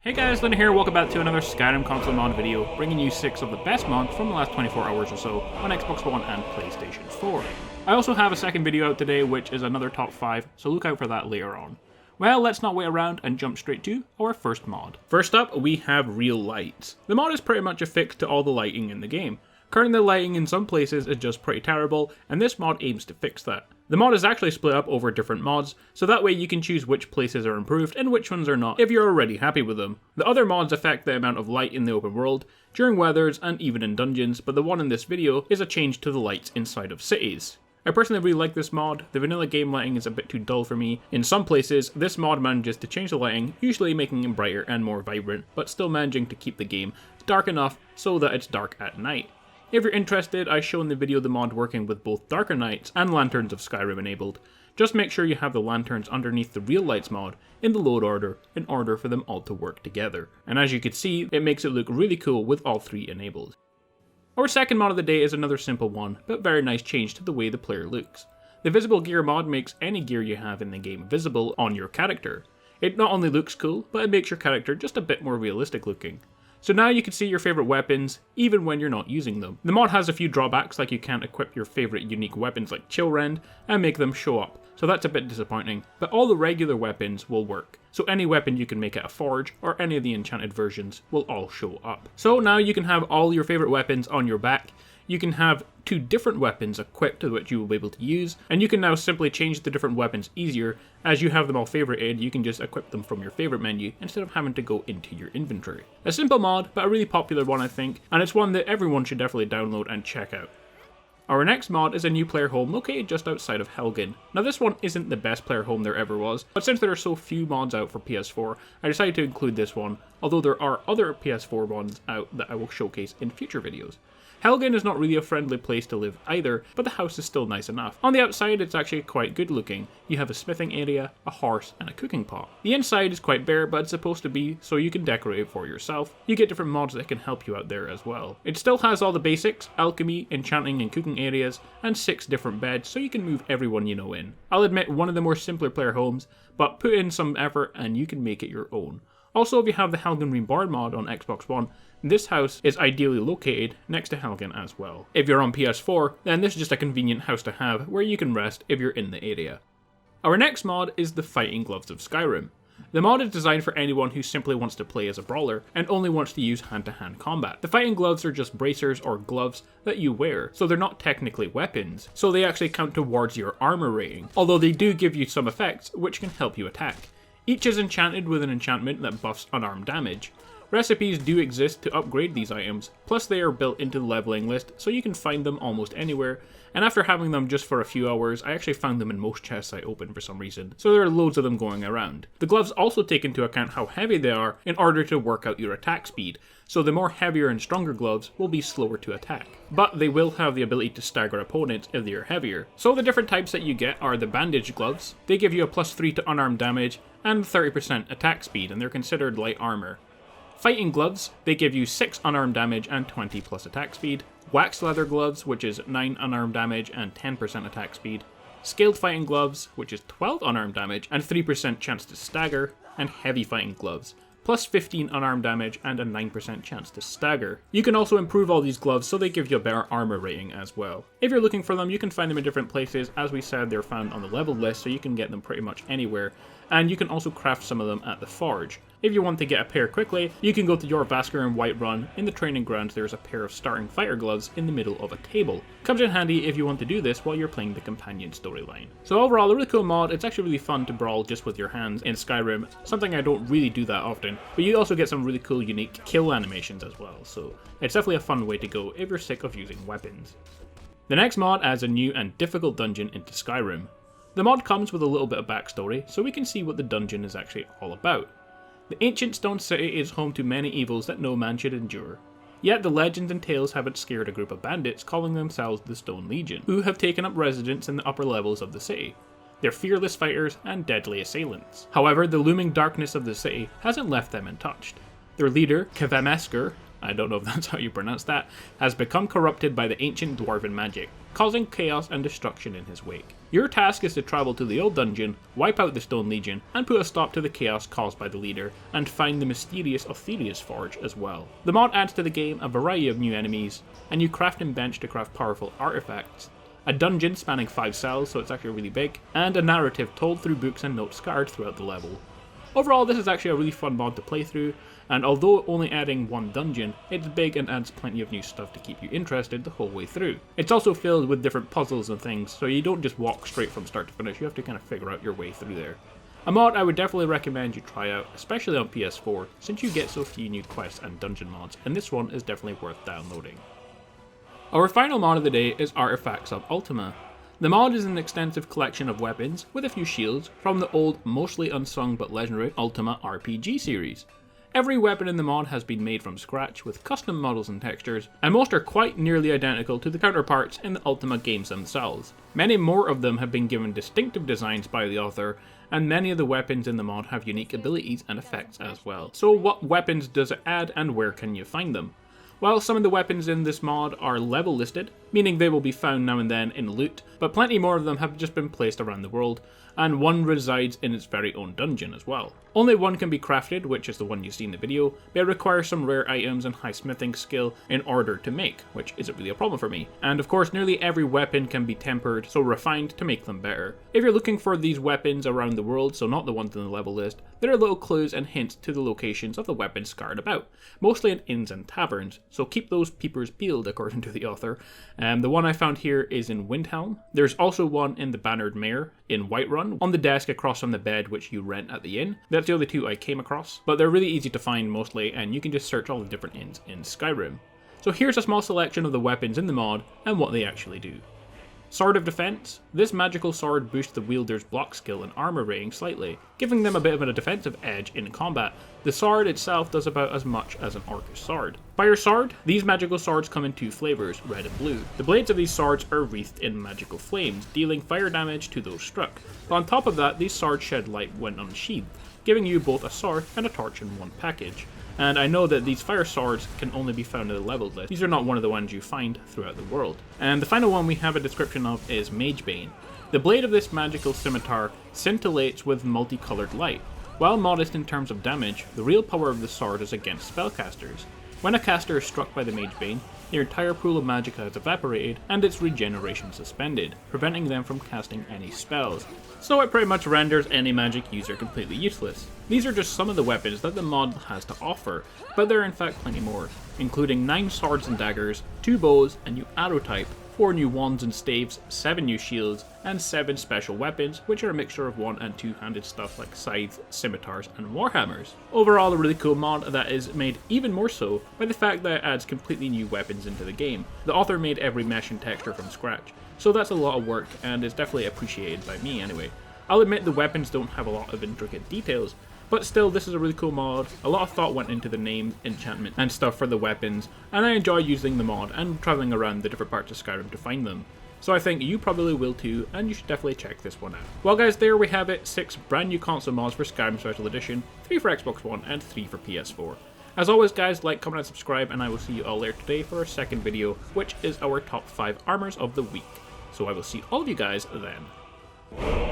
Hey guys, Luna here, welcome back to another Skyrim console mod video, bringing you 6 of the best mods from the last 24 hours or so on Xbox One and PlayStation 4. I also have a second video out today which is another top 5, so look out for that later on. Well, let's not wait around and jump straight to our first mod. First up, we have RealLight. The mod is pretty much a fix to all the lighting in the game. Currently the lighting in some places is just pretty terrible, and this mod aims to fix that. The mod is actually split up over different mods, so that way you can choose which places are improved and which ones are not if you're already happy with them. The other mods affect the amount of light in the open world, during weathers, and even in dungeons, but the one in this video is a change to the lights inside of cities. I personally really like this mod. The vanilla game lighting is a bit too dull for me. In some places, this mod manages to change the lighting, usually making it brighter and more vibrant, but still managing to keep the game dark enough so that it's dark at night. If you're interested, I show in the video the mod working with both Darker Nights and Lanterns of Skyrim enabled. Just make sure you have the lanterns underneath the RealLights mod in the load order in order for them all to work together. And as you can see, it makes it look really cool with all three enabled. Our second mod of the day is another simple one, but very nice change to the way the player looks. The Visible Gear mod makes any gear you have in the game visible on your character. It not only looks cool, but it makes your character just a bit more realistic looking. So now you can see your favourite weapons, even when you're not using them. The mod has a few drawbacks, like you can't equip your favourite unique weapons like Chillrend and make them show up, so that's a bit disappointing, but all the regular weapons will work. So any weapon you can make at a forge, or any of the enchanted versions, will all show up. So now you can have all your favourite weapons on your back. You can have 2 different weapons equipped which you will be able to use, and you can now simply change the different weapons easier. As you have them all favorited, you can just equip them from your favorite menu instead of having to go into your inventory. A simple mod, but a really popular one I think, and it's one that everyone should definitely download and check out. Our next mod is a new player home located just outside of Helgen. Now this one isn't the best player home there ever was, but since there are so few mods out for PS4, I decided to include this one, although there are other PS4 ones out that I will showcase in future videos. Helgen is not really a friendly place to live either, but the house is still nice enough. On the outside it's actually quite good looking. You have a smithing area, a horse, and a cooking pot. The inside is quite bare, but it's supposed to be so you can decorate it for yourself. You get different mods that can help you out there as well. It still has all the basics, alchemy, enchanting and cooking areas, and 6 different beds so you can move everyone you know in. I'll admit one of the more simpler player homes, but put in some effort and you can make it your own. Also, if you have the Helgen Reborn mod on Xbox One, this house is ideally located next to Helgen as well. If you're on PS4, then this is just a convenient house to have where you can rest if you're in the area. Our next mod is the Fighting Gloves of Skyrim. The mod is designed for anyone who simply wants to play as a brawler and only wants to use hand-to-hand combat. The fighting gloves are just bracers or gloves that you wear, so they're not technically weapons, so they actually count towards your armor rating, although they do give you some effects which can help you attack. Each is enchanted with an enchantment that buffs unarmed damage. Recipes do exist to upgrade these items, plus they are built into the leveling list so you can find them almost anywhere, and after having them just for a few hours, I actually found them in most chests I opened for some reason, so there are loads of them going around. The gloves also take into account how heavy they are in order to work out your attack speed, so the more heavier and stronger gloves will be slower to attack. But they will have the ability to stagger opponents if they are heavier. So the different types that you get are the bandage gloves. They give you a +3 to unarmed damage and 30% attack speed, and they're considered light armor. Fighting gloves, they give you 6 unarmed damage and 20 plus attack speed. Wax leather gloves, which is 9 unarmed damage and 10% attack speed. Scaled fighting gloves, which is 12 unarmed damage and 3% chance to stagger. And heavy fighting gloves, plus 15 unarmed damage and a 9% chance to stagger. You can also improve all these gloves so they give you a better armor rating as well. If you're looking for them, you can find them in different places. As we said, they're found on the level list, so you can get them pretty much anywhere. And you can also craft some of them at the forge. If you want to get a pair quickly, you can go to your Vasker and Whiterun. In the training grounds, there's a pair of starting fighter gloves in the middle of a table. Comes in handy if you want to do this while you're playing the companion storyline. So overall, a really cool mod. It's actually really fun to brawl just with your hands in Skyrim, something I don't really do that often, but you also get some really cool unique kill animations as well, so it's definitely a fun way to go if you're sick of using weapons. The next mod adds a new and difficult dungeon into Skyrim. The mod comes with a little bit of backstory, so we can see what the dungeon is actually all about. The ancient stone city is home to many evils that no man should endure. Yet the legends and tales haven't scared a group of bandits calling themselves the Stone Legion, who have taken up residence in the upper levels of the city. They're fearless fighters and deadly assailants. However, the looming darkness of the city hasn't left them untouched. Their leader, Kvemesker, I don't know if that's how you pronounce that, has become corrupted by the ancient dwarven magic, causing chaos and destruction in his wake. Your task is to travel to the old dungeon, wipe out the Stone Legion, and put a stop to the chaos caused by the leader, and find the mysterious Othelia's Forge as well. The mod adds to the game a variety of new enemies, a new crafting bench to craft powerful artifacts, a dungeon spanning 5 cells, so it's actually really big, and a narrative told through books and notes scattered throughout the level. Overall, this is actually a really fun mod to play through, and although only adding one dungeon, it's big and adds plenty of new stuff to keep you interested the whole way through. It's also filled with different puzzles and things, so you don't just walk straight from start to finish, you have to kind of figure out your way through there. A mod I would definitely recommend you try out, especially on PS4, since you get so few new quests and dungeon mods, and this one is definitely worth downloading. Our final mod of the day is Artefacts of Ultima. The mod is an extensive collection of weapons, with a few shields, from the old, mostly unsung but legendary Ultima RPG series. Every weapon in the mod has been made from scratch, with custom models and textures, and most are quite nearly identical to the counterparts in the Ultima games themselves. Many more of them have been given distinctive designs by the author, and many of the weapons in the mod have unique abilities and effects as well. So what weapons does it add, and where can you find them? Well, some of the weapons in this mod are level listed, meaning they will be found now and then in loot, but plenty more of them have just been placed around the world, and one resides in its very own dungeon as well. Only one can be crafted, which is the one you see in the video, but it requires some rare items and high smithing skill in order to make, which isn't really a problem for me. And of course, nearly every weapon can be tempered, so refined to make them better. If you're looking for these weapons around the world, so not the ones in the level list, there are little clues and hints to the locations of the weapons scattered about, mostly in inns and taverns, so keep those peepers peeled according to the author. The one I found here is in Windhelm. There's also one in the Bannered Mare in Whiterun, on the desk across from the bed which you rent at the inn. That's the only two I came across, but they're really easy to find mostly, and you can just search all the different inns in Skyrim. So here's a small selection of the weapons in the mod and what they actually do. Sword of Defense. This magical sword boosts the wielder's block skill and armor rating slightly, giving them a bit of a defensive edge in combat. The sword itself does about as much as an orcish sword. Fire Sword. These magical swords come in 2 flavors, red and blue. The blades of these swords are wreathed in magical flames, dealing fire damage to those struck. But on top of that, these swords shed light when unsheathed, giving you both a sword and a torch in one package. And I know that these fire swords can only be found in the leveled list. These are not one of the ones you find throughout the world. And the final one we have a description of is Magebane. The blade of this magical scimitar scintillates with multicolored light. While modest in terms of damage, the real power of the sword is against spellcasters. When a caster is struck by the Magebane, their entire pool of magic has evaporated and its regeneration suspended, preventing them from casting any spells. So it pretty much renders any magic user completely useless. These are just some of the weapons that the mod has to offer, but there are in fact plenty more, including 9 swords and daggers, 2 bows, a new arrow type, 4 new wands and staves, 7 new shields, and 7 special weapons, which are a mixture of 1- and 2-handed stuff like scythes, scimitars, and warhammers. Overall, a really cool mod that is made even more so by the fact that it adds completely new weapons into the game. The author made every mesh and texture from scratch, so that's a lot of work, and is definitely appreciated by me anyway. I'll admit the weapons don't have a lot of intricate details, but still, this is a really cool mod. A lot of thought went into the name, enchantment, and stuff for the weapons, and I enjoy using the mod and travelling around the different parts of Skyrim to find them. So I think you probably will too, and you should definitely check this one out. Well guys, there we have it, 6 brand new console mods for Skyrim Special Edition, 3 for Xbox One and 3 for PS4. As always guys, like, comment and subscribe, and I will see you all later today for our second video, which is our top 5 armors of the week. So I will see all of you guys then.